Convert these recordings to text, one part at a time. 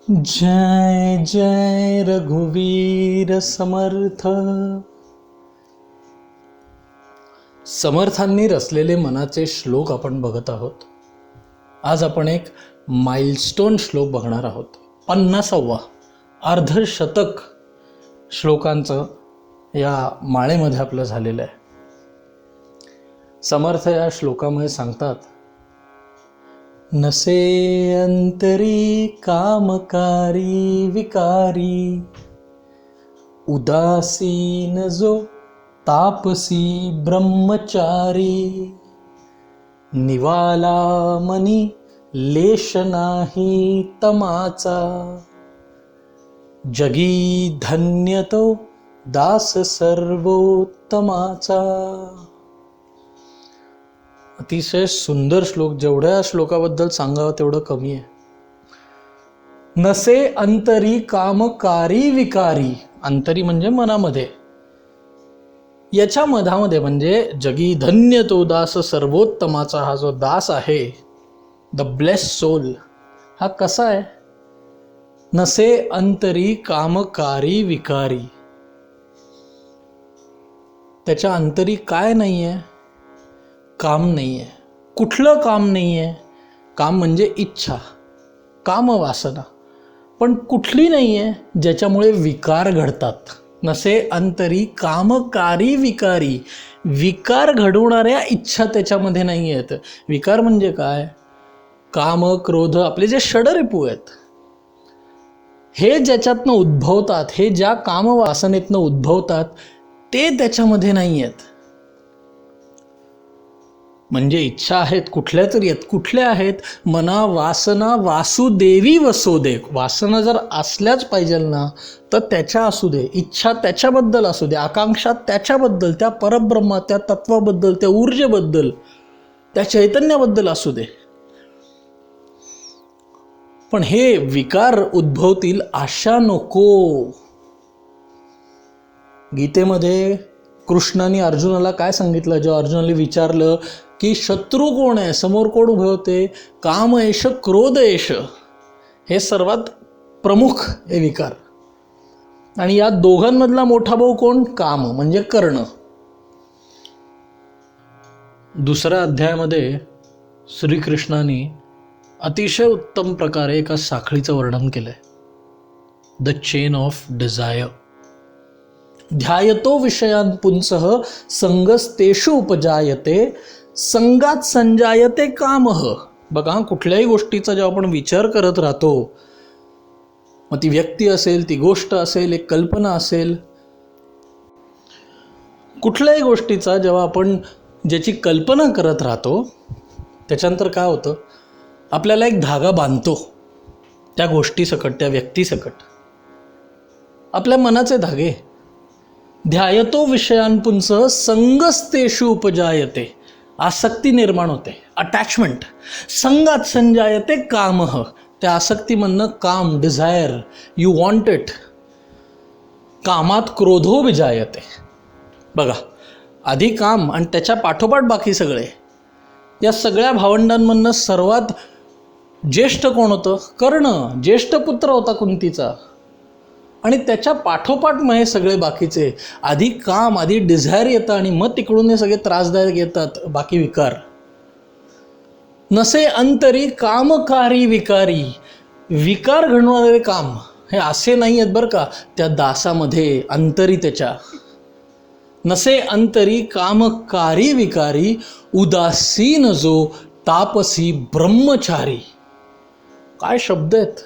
जय जय रघुवीर समर्थ. समर्थांनी रचलेले मनाचे श्लोक आपण बघत आहोत. आज आपण एक माइलस्टोन श्लोक बघणार आहोत. 50वा अर्धशतक श्लोकांचं या माळेमध्ये आपलं झालेलं आहे. समर्थ या श्लोकामध्ये सांगतात, नसे अंतरी कामकारी विकारी, उदासीन जो तापसी ब्रह्मचारी, निवाला मनी लेश नाही तमाचा, जगी धन्य तो दास सर्वोत्तमाचा. अतिशय सुंदर श्लोक. जेवढ्या श्लोकाबद्दल सांगावं तेवढं कमी आहे. नसे अंतरी कामकारी विकारी, अंतरी म्हणजे मनामध्ये, याच्या मधामध्ये म्हणजे जगी धन्य तो दास सर्वोत्तमाचा. हा जो दास आहे, द ब्लेस्ड सोल, हा कसा आहे? नसे अंतरी कामकारी विकारी, त्याच्या अंतरी काय नाही आहे? काम नाही आहे. कुठलं काम नाही आहे? काम म्हणजे इच्छा, कामवासना, पण कुठली नाही आहे ज्याच्यामुळे विकार घडतात. नसे अंतरी कामकारी विकारी, विकार घडवणाऱ्या इच्छा त्याच्यामध्ये नाही आहेत. विकार म्हणजे काय? काम क्रोध, आपले जे षडरिपू आहेत, हे ज्याच्यातनं उद्भवतात, हे ज्या कामवासनेतनं उद्भवतात, ते त्याच्यामध्ये नाही आहेत. म्हणजे इच्छा आहेत कुठल्या तरी आहेत. कुठल्या आहेत? मना वासना वासुदेवी वसोदे. वासना जर असल्याच पाहिजे ना, तर त्याच्या असू दे, इच्छा त्याच्याबद्दल असू दे, आकांक्षा त्याच्याबद्दल, त्या परब्रह्मा, त्या तत्वाबद्दल, त्या ऊर्जेबद्दल, त्या चैतन्याबद्दल असू दे. पण हे विकार उद्भवतील अशा नको. गीतेमध्ये कृष्णाने अर्जुनाला काय सांगितलं? जेव्हा अर्जुनाला विचारलं की शत्रू कोण आहे, समोर कोण उभे होते? काम एष क्रोध एष, हे सर्वात प्रमुख हे विकार. आणि या दोघांमधला मोठा भाऊ कोण? काम म्हणजे कर्ण. दुसऱ्या अध्यायामध्ये श्रीकृष्णाने अतिशय उत्तम प्रकारे एका साखळीचं वर्णन केलंय, द चेन ऑफ डिझायर. ध्यायतो विषयान पुंसः संगस्तेषु उपजायते, संगात संजायते कामः. बघा, कुठल्याही गोष्टीचा जेव्हा आपण विचार करत राहतो, मग ती व्यक्ती असेल, ती गोष्ट असेल, एक कल्पना असेल, कुठल्याही गोष्टीचा जेव्हा आपण ज्याची कल्पना करत राहतो, त्याच्यानंतर काय होतं? आपल्याला एक धागा बांधतो त्या गोष्टीसकट, त्या व्यक्तीसकट, आपल्या मनाचे धागे. ध्यायतो विषयान पुंसः संगस्तेषु उपजायते, आसक्ती निर्माण होते, अटॅचमेंट. संगात संजायते कामः, त्या आसक्तीमधनं काम, डिझायर, यू वॉन्ट इट. कामात क्रोधो विजायते. बघा, आधी काम आणि त्याच्या पाठोपाठ बाकी सगळे. या सगळ्या भावंडांमधनं सर्वात ज्येष्ठ कोण होतं? कर्ण. ज्येष्ठ पुत्र होता कुंतीचा. आणि त्याच्या पाठोपाठ मग हे सगळे बाकीचे. आधी काम, आधी डिझायर येतं, आणि मग तिकडून हे सगळे त्रासदायक येतात बाकी विकार. नसे अंतरी कामकारी विकारी, विकार घडवणारे काम हे असे नाही आहेत बरं का त्या दासामध्ये, अंतरी त्याच्या. नसे अंतरी कामकारी विकारी, उदासीन जो तापसी ब्रह्मचारी. काय शब्द आहेत!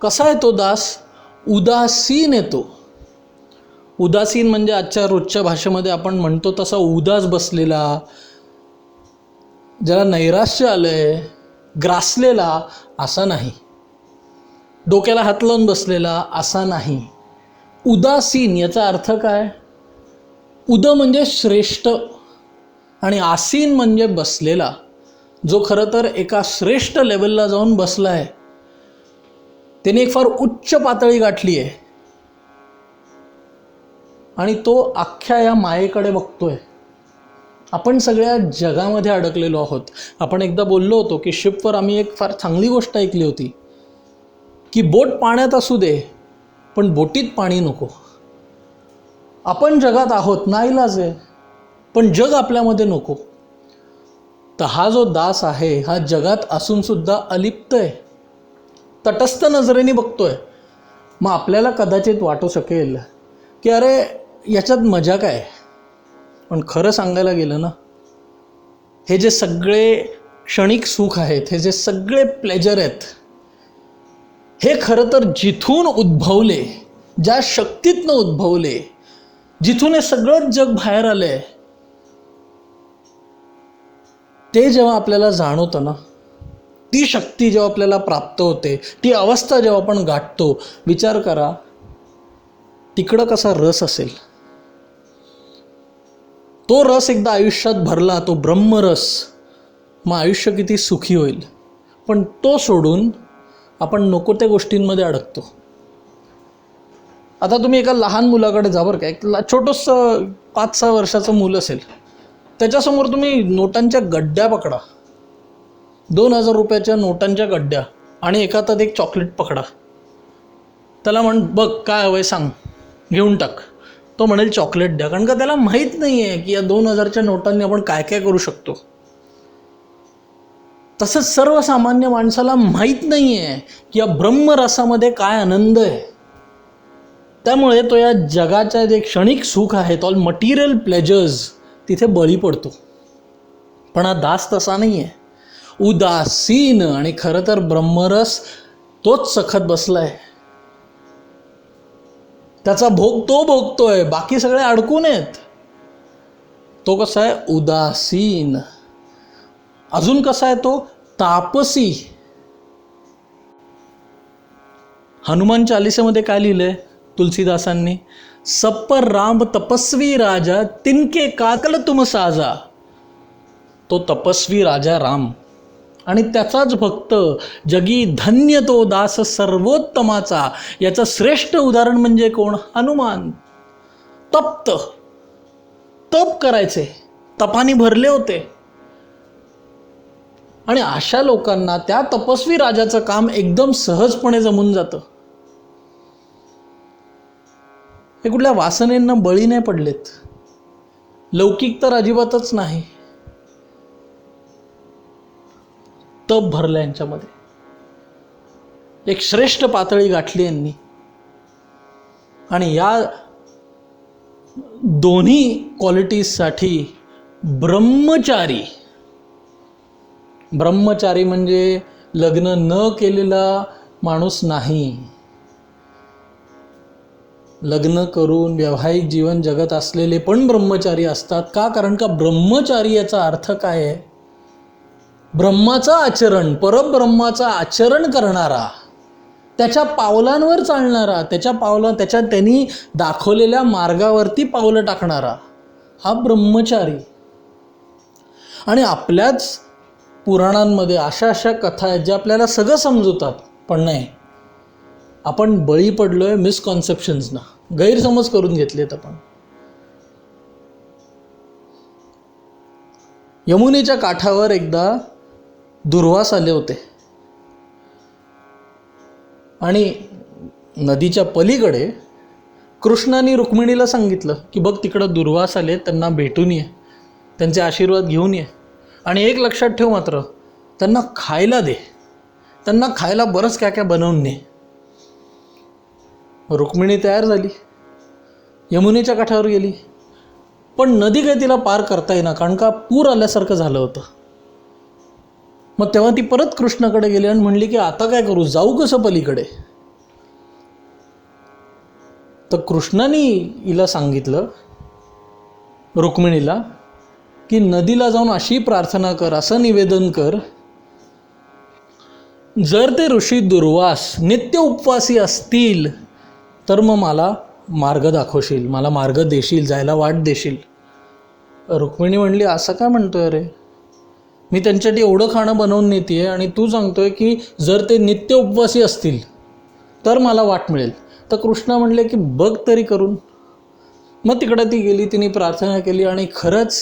कसा आहे तो दास? उदासीन येतो. उदासीन म्हणजे आजच्या रोजच्या भाषेमध्ये आपण म्हणतो तसा उदास बसलेला, ज्याला नैराश्य आलंय, ग्रासलेला, असा नाही. डोक्याला हात लावून बसलेला, असा नाही. उदासीन याचा अर्थ काय? उद म्हणजे श्रेष्ठ, आणि आसीन म्हणजे बसलेला. जो खरं तर एका श्रेष्ठ लेवलला जाऊन बसला आहे, त्याने एक फार उच्च पातळी गाठली आहे, आणि तो अख्ख्या या मायेकडे बघतोय. आपण सगळ्या जगामध्ये अडकलेलो आहोत. आपण एकदा बोललो होतो की शिपवर आम्ही एक फार चांगली गोष्ट ऐकली होती की बोट पाण्यात असू दे पण बोटीत पाणी नको. आपण जगात आहोत, नाईलाज आहे, पण जग आपल्यामध्ये नको. तर हा जो दास आहे हा जगात असून सुद्धा अलिप्त आहे, तटस्थ नजरेने बघतोय. मग आपल्याला कदाचित वाटू शकेल की अरे याच्यात मजा काय. पण खरं सांगायला गेलं ना, हे जे सगळे क्षणिक सुख आहेत, हे जे सगळे प्लेजर आहेत, हे खरं तर जिथून उद्भवले, ज्या शक्तीतनं उद्भवले, जिथून हे सगळंच जग बाहेर आलंय, ते जेव्हा आपल्याला जाणवतं ना, ती शक्ती जेव्हा आपल्याला प्राप्त होते, ती अवस्था जेव्हा आपण गाठतो, विचार करा तिकडं कसा रस असेल. तो रस एकदा आयुष्यात भरला, तो ब्रह्मरस, मग आयुष्य किती सुखी होईल. पण तो सोडून आपण नको त्या गोष्टींमध्ये अडकतो. आता तुम्ही एका लहान मुलाकडे जा बरं का, एक छोटंसं 5-6 वर्षाचं मूल असेल, त्याच्यासमोर तुम्ही नोटांच्या गड्ड्या पकडा, 2000 रुपयाच्या नोटांच्या गड्ड्या, आणि एका हातात एक चॉकलेट पकडा. त्याला बघ काय हवंय सांग, घेऊन टाक. तो म्हणेल चॉकलेट द्या, कारण का त्याला माहीत नाही आहे की या 2000च्या नोटांनी आपण काय काय करू शकतो. तसंच सर्वसामान्य माणसाला माहीत नाही आहे की या ब्रह्मरसामध्ये काय आनंद आहे. त्यामुळे तो या जगाच्या जे क्षणिक सुख आहेत, ऑल मटिरियल प्लेजर्स, तिथे बळी पडतो. पण हा दास तसा नाही आहे, उदासीन. आणि खरं तर ब्रह्मरस तोच सखत बसलाय, त्याचा भोग तो भोगतोय, बाकी सगळे अडकून आहेत. तो कसा आहे, उदासीन. अजून कसा आहे तो, तापसी. हनुमान चालिसेमध्ये काय लिहिलंय तुलसीदासांनी, सप्पर राम तपस्वी राजा तिनके काकल तुम साजा. तो तपस्वी राजा राम आणि त्याचाच भक्त, जगी धन्य तो दास सर्वोत्तमाचा. याचं श्रेष्ठ उदाहरण म्हणजे कोण, हनुमान. तप करायचे, तपानी भरले होते. आणि अशा लोकांना त्या तपस्वी राजाचं काम एकदम सहजपणे जमून जातं. हे कुठल्या वासनेंना बळी नाही पडलेत, लौकिक तर अजिबातच नाही. तप भरलं यांच्यामध्ये, एक श्रेष्ठ पातळी गाठली यांनी. आणि या दोन्ही क्वालिटीजसाठी ब्रह्मचारी म्हणजे लग्न न केलेला माणूस नाही. लग्न करून वैवाहिक जीवन जगत असलेले पण ब्रह्मचारी असतात. का, कारण का ब्रह्मचारी याचा अर्थ काय आहे, ब्रह्माचं आचरण, परब्रह्माचं आचरण करणारा, त्याच्या पावलांवर चालणारा, त्यांनी दाखवलेल्या मार्गावरती पावलं टाकणारा, हा ब्रह्मचारी. आणि आपल्याच पुराणांमध्ये अशा कथा आहेत ज्या आपल्याला सगळं समजवतात, पण नाही, आपण बळी पडलोय मिसकॉन्सेप्शन्सना, गैरसमज करून घेतलेत आपण. यमुनेच्या काठावर एकदा दुर्वास आले होते आणि नदीच्या पलीकडे कृष्णाने रुक्मिणीला सांगितलं की बघ तिकडं दुर्वास आले, त्यांना भेटून ये, त्यांचे आशीर्वाद घेऊन ये, आणि एक लक्षात ठेव मात्र, त्यांना खायला दे, त्यांना खायला बरंच काय काय बनवून ने. रुक्मिणी तयार झाली, यमुनेच्या काठावर गेली. पण नदी काही तिला पार करता येईना, कारण का पूर आल्यासारखं झालं होतं. मग तेव्हा ती परत कृष्णाकडे गेली आणि म्हणली की आता काय करू, जाऊ कसं पलीकडे. तर कृष्णाने हिला सांगितलं, रुक्मिणीला, की नदीला जाऊन अशी प्रार्थना कर, असं निवेदन कर, जर ते ऋषी दुर्वास नित्य उपवासी असतील तर मग मला मार्ग दाखवशील, मला मार्ग देशील, जायला वाट देशील. रुक्मिणी म्हणली, असं काय म्हणतोय रे, मी त्यांच्यासाठी एवढं खाणं बनवून नेते आणि तू सांगतोय की जर ते नित्य उपवासी असतील तर मला वाट मिळेल. तर कृष्ण म्हणले की बघ तरी करून. मग तिकडे ती गेली, तिने प्रार्थना केली आणि खरंच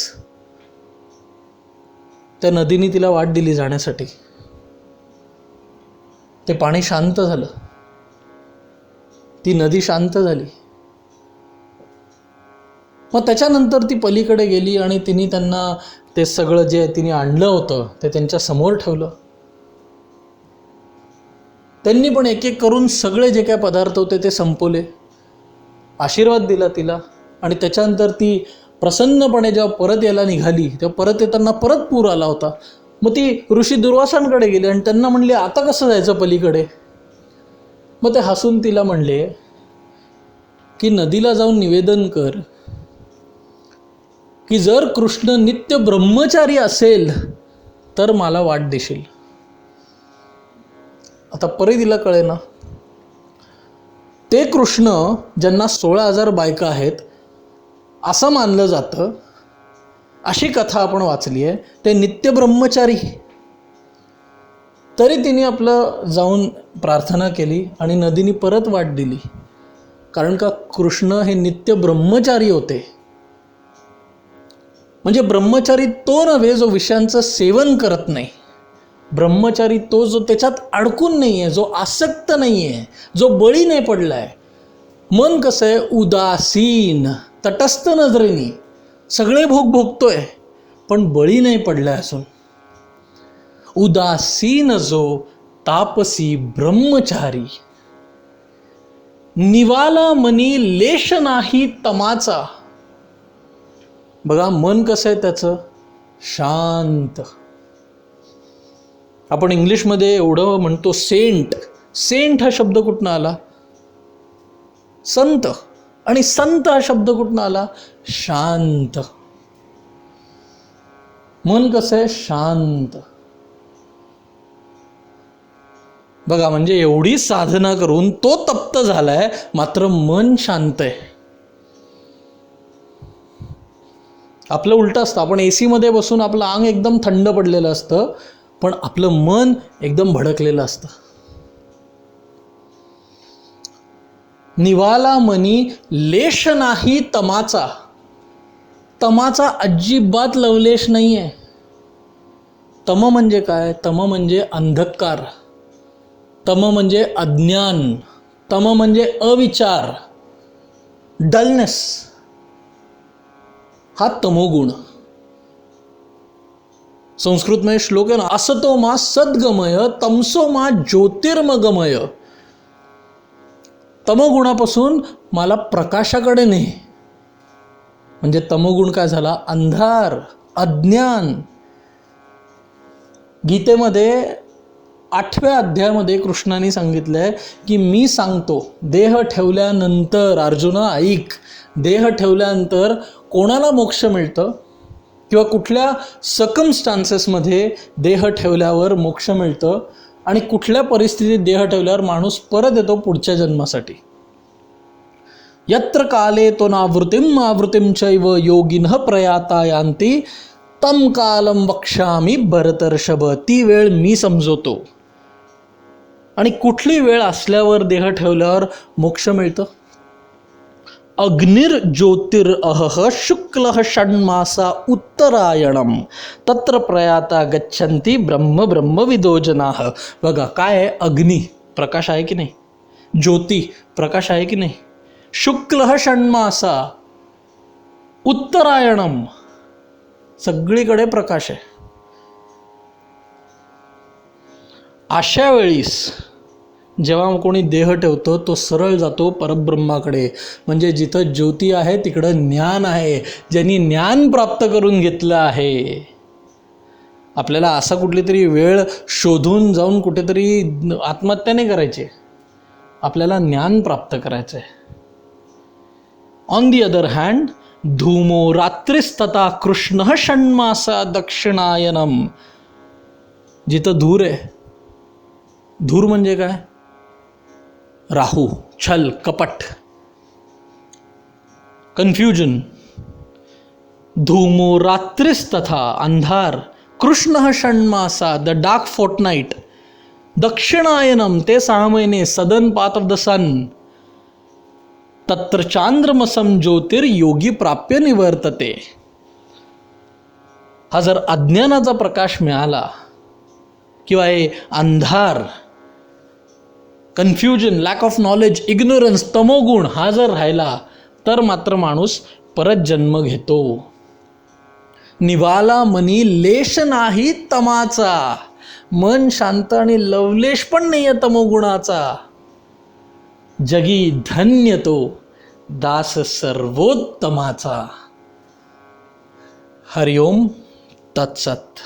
त्या नदीने तिला वाट दिली जाण्यासाठी. ते पाणी शांत झालं. ती नदी शांत झाली. मग त्याच्यानंतर ती पलीकडे गेली आणि तिने त्यांना ते सगळं जे तिने आणलं होतं ते त्यांच्या समोर ठेवलं. त्यांनी पण एक एक करून सगळे जे काय पदार्थ होते ते संपवले, आशीर्वाद दिला तिला. आणि त्याच्यानंतर ती प्रसन्नपणे जेव्हा परत यायला निघाली तेव्हा परत येताना परत पूर आला होता. मग ती ऋषी दुर्वासांकडे गेली आणि त्यांना म्हणले, आता कसं जायचं पलीकडे? मग ते हसून तिला म्हणले की नदीला जाऊन निवेदन कर की जर कृष्ण नित्य ब्रह्मचारी असेल तर मला वाट देशील. आता परी तिला कळे ना, ते कृष्ण ज्यांना 16,000 बायका आहेत असं मानलं जातं, अशी कथा आपण वाचली आहे, ते नित्य ब्रह्मचारी. तरी तिने आपलं जाऊन प्रार्थना केली आणि नदीने परत वाट दिली. कारण का कृष्ण हे नित्य ब्रह्मचारी होते. म्हणजे ब्रह्मचारी तो नव्हे जो विषयांचं सेवन करत नाही. ब्रह्मचारी तो जो त्याच्यात अडकून नाही आहे, जो आसक्त नाही आहे, जो बळी नाही पडला आहे. मन कसं आहे, उदासीन तटस्थ नजरेने सगळे भोग भोगतोय पण बळी नाही पडलाय असून. उदासीन जो तापसी ब्रह्मचारी, निवाला मनी लेश नाही तमाचा. बघा मन कसं आहे त्याचं, शांत. आपण इंग्लिशमध्ये एवढं म्हणतो सेंट. सेंट हा शब्द कुठनं आला? संत. आणि संत हा शब्द कुठनं आला? शांत. मन कसं आहे, शांत. बघा म्हणजे एवढी साधना करून तो तप्त झालाय मात्र मन शांत आहे. आपलं उलटं असतं, आपण एसी मध्ये बसून आपलं अंग एकदम थंड पडलेलं असतं पण आपलं मन एकदम भडकलेलं असतं. निवाला मनी लेश नाही तमाचा. तमाचा अजिबात लवलेश नाही आहे. तम म्हणजे काय? तम म्हणजे अंधकार, तम म्हणजे अज्ञान, तम म्हणजे अविचार, डलनेस. हा तमोगुण. संस्कृतमध्ये श्लोक आहे ना, असतो मा सद्गमय तमसो मा ज्योतिर्मगमय. तमोगुणापासून मला प्रकाशाकडे नाही. म्हणजे तमोगुण काय झाला? अंधार, अज्ञान. गीतेमध्ये 8व्या अध्यायामध्ये कृष्णाने सांगितलंय की मी सांगतो, देह ठेवल्यानंतर अर्जुना ऐक, देह ठेवल्यानंतर कोणाला मोक्ष मिळतं किंवा कुठल्या सकमस्टान्सेसमध्ये देह ठेवल्यावर मोक्ष मिळतं आणि कुठल्या परिस्थितीत देह ठेवल्यावर माणूस परत येतो पुढच्या जन्मासाठी. यत्र काले तो नावृत्तिम आवृत्तिम चैव योगिनः प्रयाता यान्ति तम कालम वक्ष्यामि भरतर्षभ. ती वेळ मी समजवतो. आणि कुठली वेळ असल्यावर देह ठेवल्यावर मोक्ष मिळतं? अग्निर ज्योतिरअहः शुक्लः षण्मासा उत्तरायणम तत्र प्रयाता गच्छन्ति ब्रह्म ब्रह्मविदो जनाः. बघा काय आहे? अग्नी प्रकाश आहे की नाही? ज्योती प्रकाश आहे की नाही? शुक्लः षण्मासा उत्तरायणम सगळीकडे प्रकाश आहे. अशा वेळीस जेव्हा कोणी देह ठेवतो तो सरळ जातो परब्रह्माकडे. म्हणजे जिथं ज्योती आहे तिकडं ज्ञान आहे, ज्यांनी ज्ञान प्राप्त करून घेतलं आहे. आपल्याला असा कुठली तरी वेळ शोधून जाऊन कुठेतरी आत्महत्या नाही करायची, आपल्याला ज्ञान प्राप्त करायचं आहे. ऑन दी अदर हँड धूमो रात्रिस्तथा कृष्ण षण्मासा दक्षिणायनम. जिथं धूर आहे, धूर म्हणजे काय? राहू, छल, कपट, कन्फ्युजन. धूमो रात्रिस्तथा अंधार, कृष्ण षण्मासा द डार्क फोर्टनाईट, दक्षिणायनम ते 6 महिने सदर्न पाथ ऑफ द सन, तत्र चांद्रमसम ज्योतिर्योगी प्राप्य निवर्तते. हा जर अज्ञानाचा प्रकाश मिळाला किंवा हे अंधार, confusion, lack of knowledge, ignorance, तमोगुण हा जर राहिला तर मात्र माणूस परत जन्म घेतो. निवाला मनी लेश नाही तमाचा, मन शांत आणि लवलेश पण नाही आहे तमोगुणाचा. जगी धन्य तो दास सर्वोत्तमाचा. हरिओम तत्सत.